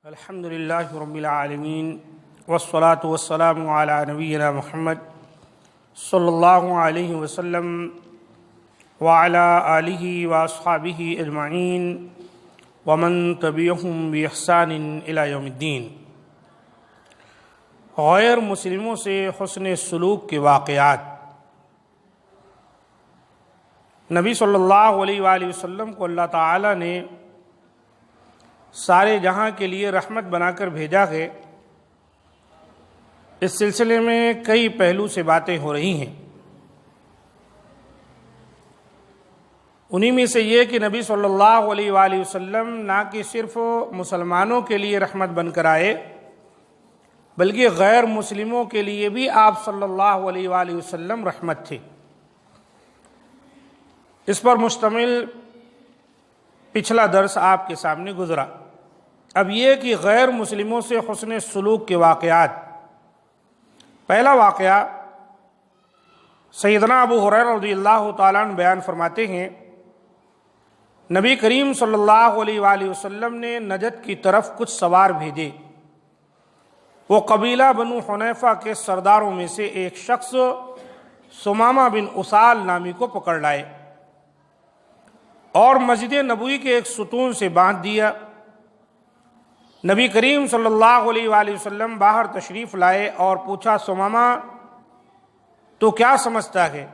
الحمد للہ رب العالمین والصلاة والسلام علی نبینا محمد صلی اللہ علیہ وسلم وعلی آلہ واصحابہ اجمعین ومن تبعہم بإحسان الی یوم الدین۔ غیر مسلموں سے حسن سلوک کے واقعات۔ نبی صلی اللہ علیہ وآلہ وسلم کو اللہ تعالیٰ نے سارے جہاں کے لیے رحمت بنا کر بھیجا ہے۔ اس سلسلے میں کئی پہلو سے باتیں ہو رہی ہیں۔ انہی میں سے یہ کہ نبی صلی اللہ علیہ وآلہ وسلم نہ کہ صرف مسلمانوں کے لیے رحمت بن کر آئے بلکہ غیر مسلموں کے لیے بھی آپ صلی اللہ علیہ وآلہ وسلم رحمت تھے۔ اس پر مشتمل پچھلا درس آپ کے سامنے گزرا۔ اب یہ کہ غیر مسلموں سے حسن سلوک کے واقعات۔ پہلا واقعہ سیدنا ابو ہریرہ رضی اللہ تعالیٰ عنہ بیان فرماتے ہیں، نبی کریم صلی اللہ علیہ وآلہ وسلم نے نجد کی طرف کچھ سوار بھیجے۔ وہ قبیلہ بنو حنیفہ کے سرداروں میں سے ایک شخص ثمامہ بن اسال نامی کو پکڑ لائے اور مسجد نبوی کے ایک ستون سے باندھ دیا۔ نبی کریم صلی اللہ علیہ وآلہ وسلم باہر تشریف لائے اور پوچھا، ثمامہ تو کیا سمجھتا ہے؟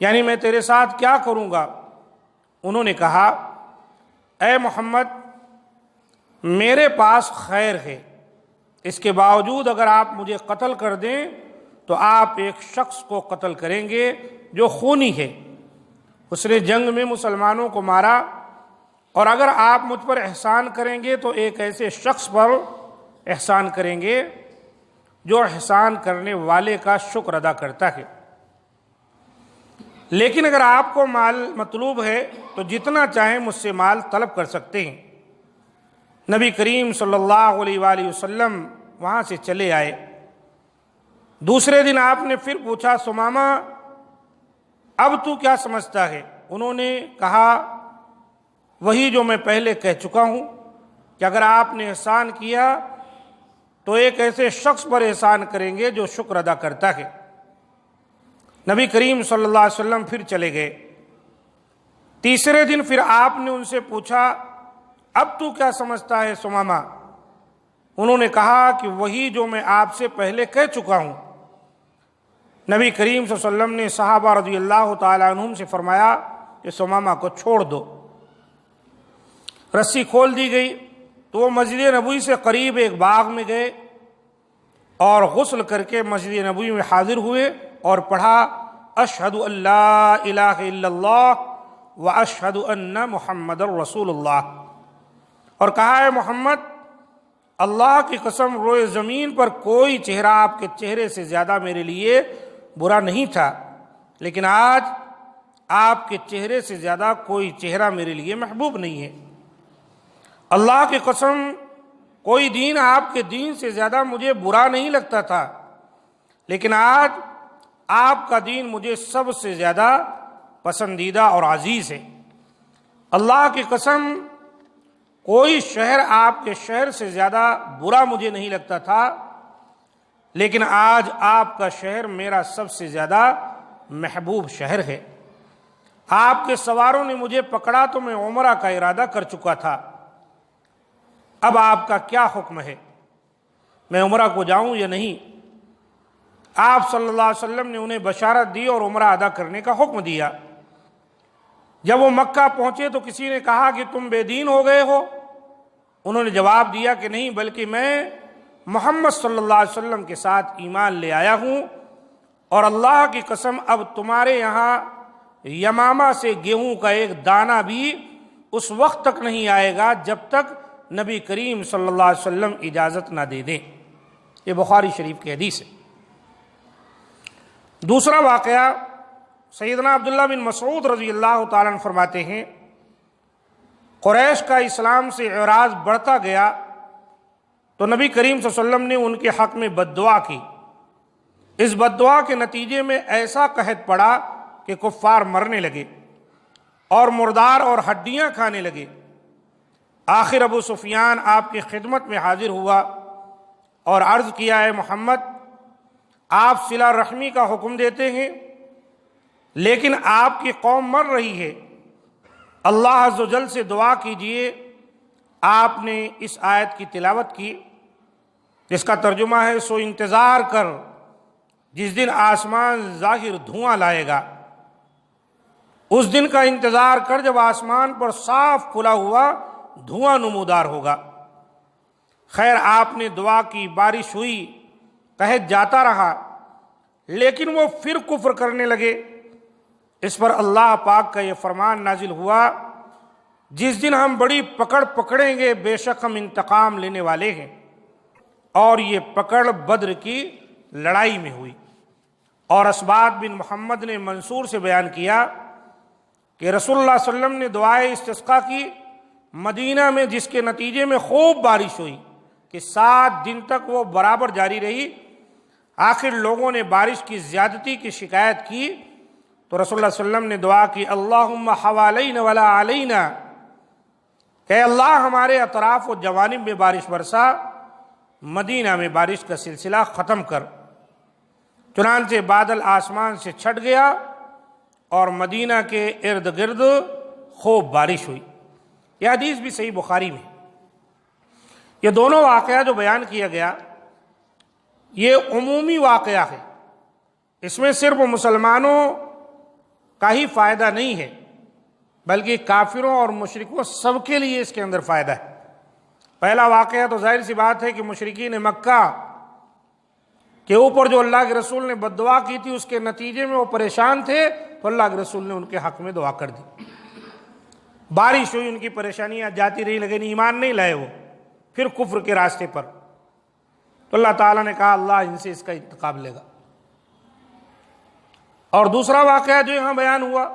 یعنی میں تیرے ساتھ کیا کروں گا؟ انہوں نے کہا، اے محمد میرے پاس خیر ہے، اس کے باوجود اگر آپ مجھے قتل کر دیں تو آپ ایک شخص کو قتل کریں گے جو خونی ہے، اس نے جنگ میں مسلمانوں کو مارا، اور اگر آپ مجھ پر احسان کریں گے تو ایک ایسے شخص پر احسان کریں گے جو احسان کرنے والے کا شکر ادا کرتا ہے۔ لیکن اگر آپ کو مال مطلوب ہے تو جتنا چاہیں مجھ سے مال طلب کر سکتے ہیں۔ نبی کریم صلی اللہ علیہ وآلہ وسلم وہاں سے چلے آئے۔ دوسرے دن آپ نے پھر پوچھا، ثمامہ اب تو کیا سمجھتا ہے؟ انہوں نے کہا، وہی جو میں پہلے کہہ چکا ہوں کہ اگر آپ نے احسان کیا تو ایک ایسے شخص پر احسان کریں گے جو شکر ادا کرتا ہے۔ نبی کریم صلی اللہ علیہ وسلم پھر چلے گئے۔ تیسرے دن پھر آپ نے ان سے پوچھا، اب تو کیا سمجھتا ہے ثمامہ؟ انہوں نے کہا کہ وہی جو میں آپ سے پہلے کہہ چکا ہوں۔ نبی کریم صلی اللہ علیہ وسلم نے صحابہ رضی اللہ تعالیٰ عنہم سے فرمایا کہ ثمامہ کو چھوڑ دو۔ رسی کھول دی گئی تو وہ مسجد نبوی سے قریب ایک باغ میں گئے اور غسل کر کے مسجد نبوی میں حاضر ہوئے اور پڑھا، اشہد ان لا الہ الا اللہ واشہد ان محمد رسول اللہ، اور کہا، ہے محمد اللہ کی قسم روئے زمین پر کوئی چہرہ آپ کے چہرے سے زیادہ میرے لیے برا نہیں تھا، لیکن آج آپ کے چہرے سے زیادہ کوئی چہرہ میرے لیے محبوب نہیں ہے۔ اللہ کی قسم کوئی دین آپ کے دین سے زیادہ مجھے برا نہیں لگتا تھا، لیکن آج آپ کا دین مجھے سب سے زیادہ پسندیدہ اور عزیز ہے۔ اللہ کی قسم کوئی شہر آپ کے شہر سے زیادہ برا مجھے نہیں لگتا تھا، لیکن آج آپ کا شہر میرا سب سے زیادہ محبوب شہر ہے۔ آپ کے سواروں نے مجھے پکڑا تو میں عمرہ کا ارادہ کر چکا تھا، اب آپ کا کیا حکم ہے؟ میں عمرہ کو جاؤں یا نہیں؟ آپ صلی اللہ علیہ وسلم نے انہیں بشارت دی اور عمرہ ادا کرنے کا حکم دیا۔ جب وہ مکہ پہنچے تو کسی نے کہا کہ تم بے دین ہو گئے ہو؟ انہوں نے جواب دیا کہ نہیں، بلکہ میں محمد صلی اللہ علیہ وسلم کے ساتھ ایمان لے آیا ہوں، اور اللہ کی قسم اب تمہارے یہاں یمامہ سے گیہوں کا ایک دانہ بھی اس وقت تک نہیں آئے گا جب تک نبی کریم صلی اللہ علیہ وسلم اجازت نہ دے دیں۔ یہ بخاری شریف کی حدیث ہے۔ دوسرا واقعہ سیدنا عبداللہ بن مسعود رضی اللہ تعالیٰ عنہ فرماتے ہیں، قریش کا اسلام سے اعراض بڑھتا گیا تو نبی کریم صلی اللہ علیہ وسلم نے ان کے حق میں بد دعا کی۔ اس بد دعا کے نتیجے میں ایسا قحط پڑا کہ کفار مرنے لگے اور مردار اور ہڈیاں کھانے لگے۔ آخر ابو سفیان آپ کی خدمت میں حاضر ہوا اور عرض کیا، اے محمد، آپ صلہ رحمی کا حکم دیتے ہیں لیکن آپ کی قوم مر رہی ہے، اللہ عز و جل سے دعا کیجئے۔ آپ نے اس آیت کی تلاوت کی جس کا ترجمہ ہے، سو انتظار کر جس دن آسمان ظاہر دھواں لائے گا، اس دن کا انتظار کر جب آسمان پر صاف کھلا ہوا دھواں نمودار ہوگا۔ خیر آپ نے دعا کی، بارش ہوئی، قحط جاتا رہا، لیکن وہ پھر کفر کرنے لگے۔ اس پر اللہ پاک کا یہ فرمان نازل ہوا، جس دن ہم بڑی پکڑ پکڑیں گے، بے شک ہم انتقام لینے والے ہیں۔ اور یہ پکڑ بدر کی لڑائی میں ہوئی۔ اور اسباد بن محمد نے منصور سے بیان کیا کہ رسول اللہ صلی اللہ علیہ وسلم نے دعائے استسقاء کی مدینہ میں، جس کے نتیجے میں خوب بارش ہوئی کہ 7 دن تک وہ برابر جاری رہی۔ آخر لوگوں نے بارش کی زیادتی کی شکایت کی تو رسول اللہ صلی اللہ علیہ وسلم نے دعا کی، اللہم حوالینا ولا علینا، کہ اللہ ہمارے اطراف و جوانب میں بارش برسا، مدینہ میں بارش کا سلسلہ ختم کر۔ چنانچہ بادل آسمان سے چھٹ گیا اور مدینہ کے ارد گرد خوب بارش ہوئی۔ یہ حدیث بھی صحیح بخاری میں۔ یہ دونوں واقعہ جو بیان کیا گیا یہ عمومی واقعہ ہے، اس میں صرف مسلمانوں کا ہی فائدہ نہیں ہے بلکہ کافروں اور مشرکوں سب کے لیے اس کے اندر فائدہ ہے۔ پہلا واقعہ تو ظاہر سی بات ہے کہ مشرکین مکہ کے اوپر جو اللہ کے رسول نے بد دعا کی تھی، اس کے نتیجے میں وہ پریشان تھے تو اللہ کے رسول نے ان کے حق میں دعا کر دی۔ بارش ہوئی، ان کی پریشانیاں جاتی رہی، لیکن ایمان نہیں لائے وہ، پھر کفر کے راستے پر، تو اللہ تعالیٰ نے کہا اللہ ان سے اس کا انتقام لے گا۔ اور دوسرا واقعہ جو یہاں بیان ہوا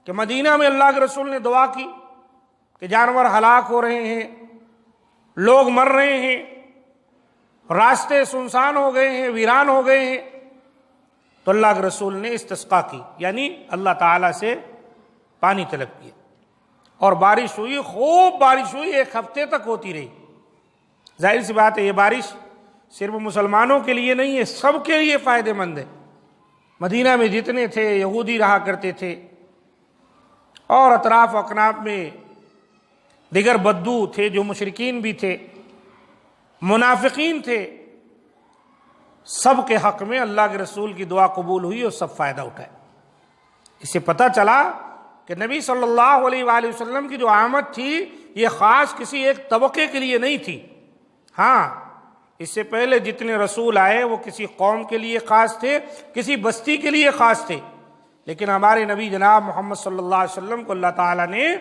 کہ مدینہ میں اللہ کے رسول نے دعا کی کہ جانور ہلاک ہو رہے ہیں، لوگ مر رہے ہیں، راستے سنسان ہو گئے ہیں، ویران ہو گئے ہیں، تو اللہ کے رسول نے استسقاء کی، یعنی اللہ تعالیٰ سے پانی طلب کیا، اور بارش ہوئی، خوب بارش ہوئی، 1 ہفتے تک ہوتی رہی۔ ظاہر سی بات ہے یہ بارش صرف مسلمانوں کے لیے نہیں ہے، سب کے لیے فائدہ مند ہے۔ مدینہ میں جتنے تھے یہودی رہا کرتے تھے اور اطراف و اکناف میں دیگر بدو تھے، جو مشرکین بھی تھے، منافقین تھے، سب کے حق میں اللہ کے رسول کی دعا قبول ہوئی اور سب فائدہ اٹھائے۔ اس سے پتہ چلا کہ نبی صلی اللہ علیہ وآلہ وسلم کی جو آمد تھی یہ خاص کسی ایک طبقے کے لیے نہیں تھی۔ ہاں، اس سے پہلے جتنے رسول آئے وہ کسی قوم کے لیے خاص تھے، کسی بستی کے لیے خاص تھے، لیکن ہمارے نبی جناب محمد صلی اللہ علیہ وسلم کو اللہ تعالیٰ نے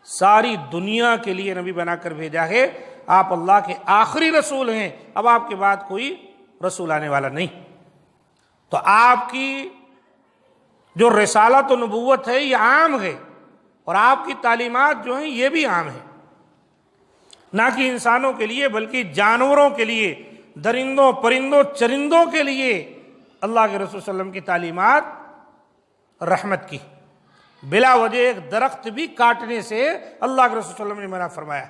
ساری دنیا کے لیے نبی بنا کر بھیجا ہے۔ آپ اللہ کے آخری رسول ہیں، اب آپ کے بعد کوئی رسول آنے والا نہیں۔ تو آپ کی جو رسالت و نبوت ہے یہ عام ہے، اور آپ کی تعلیمات جو ہیں یہ بھی عام ہیں، نہ کہ انسانوں کے لیے بلکہ جانوروں کے لیے، درندوں، پرندوں، چرندوں کے لیے اللہ کے رسول صلی اللہ علیہ وسلم کی تعلیمات رحمت کی۔ بلا وجہ ایک درخت بھی کاٹنے سے اللہ کے رسول صلی اللہ علیہ وسلم نے منع فرمایا۔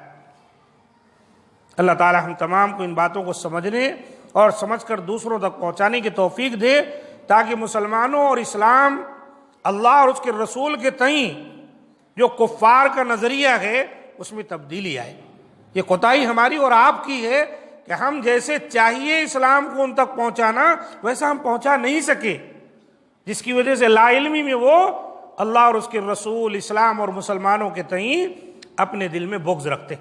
اللہ تعالی ہم تمام کو ان باتوں کو سمجھنے اور سمجھ کر دوسروں تک پہنچانے کی توفیق دے، تاکہ مسلمانوں اور اسلام، اللہ اور اس کے رسول کے تئیں جو کفار کا نظریہ ہے اس میں تبدیلی آئے۔ یہ کوتاہی ہماری اور آپ کی ہے کہ ہم جیسے چاہیے اسلام کو ان تک پہنچانا ویسا ہم پہنچا نہیں سکے، جس کی وجہ سے لا علمی میں وہ اللہ اور اس کے رسول، اسلام اور مسلمانوں کے تئیں اپنے دل میں بغض رکھتے۔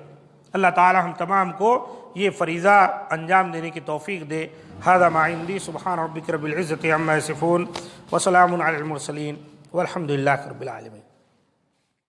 اللہ تعالی ہم تمام کو یہ فریضہ انجام دینے کی توفیق دے۔ ھذا ما عندی، سبحان ربک رب العزۃ عما یصفون، وسلام علی المرسلین، والحمد للہ رب العالمین۔